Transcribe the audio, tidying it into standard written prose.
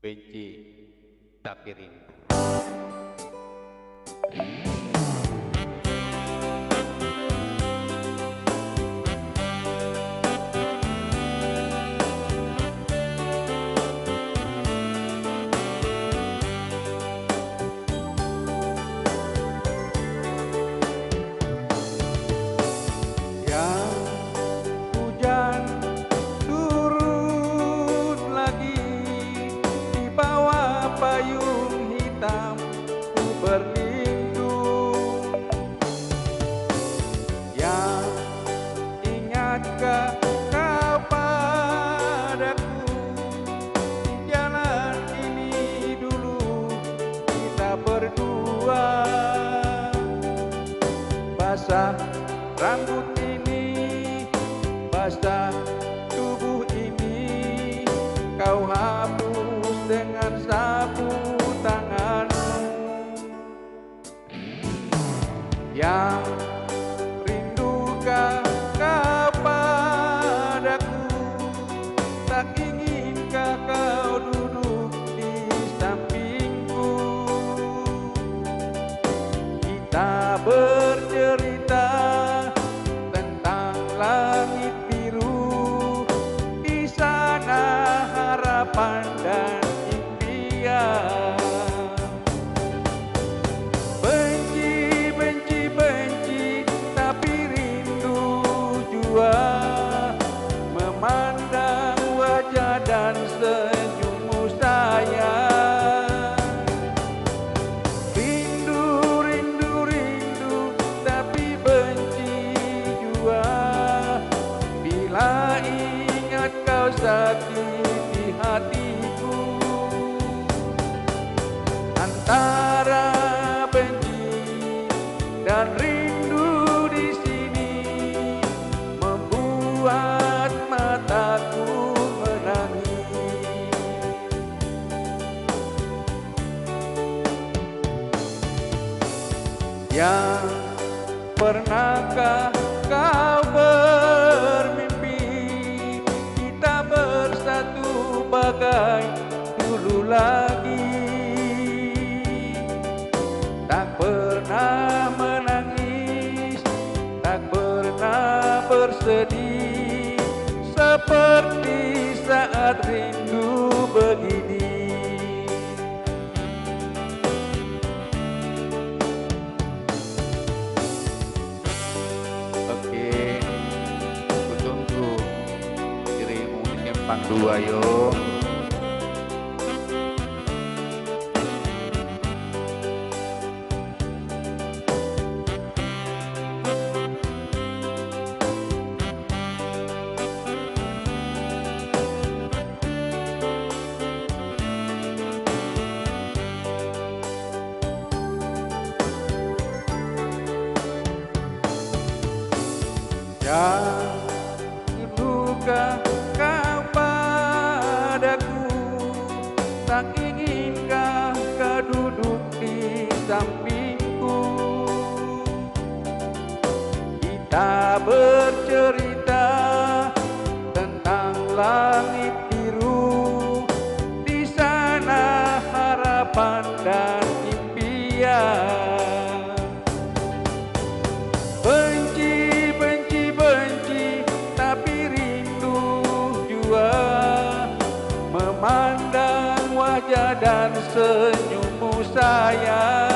benci tapi rindu. Yang hujan turun lagi, di bawah payung hitam ku berlindung. Yang ingatkah kau padaku, di jalan ini dulu kita berdua. Basah rambut ini, basah tubuh ini, kau hapus dengan sapu tanganmu. Yang rindukah kau padaku, tak inginkah kau duduk di sampingku. Kita bercerita tentang langit biru, di sana harapan dan impian. Benci, benci, benci, tapi rindu jua, memandang wajah dan senyummu sayang. Rindu, rindu, rindu, tapi benci jua, bila ingat kau sakiti hatiku. Antara benci dan rindu di sini membuat mataku menangis. Yang pernahkah kau bermimpi kita bersatu bagai dulu lagi? Tak pernah menangis, tak pernah bersedih, seperti saat rindu begini. Oke, aku tunggu dirimu di Simpang 2 yo. Yang dudukah kau padaku, tak inginkah kau duduk di sampingku. Kita bercerita tentang langit biru, di sana harapan dan impian. Benci, benci, benci, tapi rindu jua, memandang wajah dan senyummu sayang.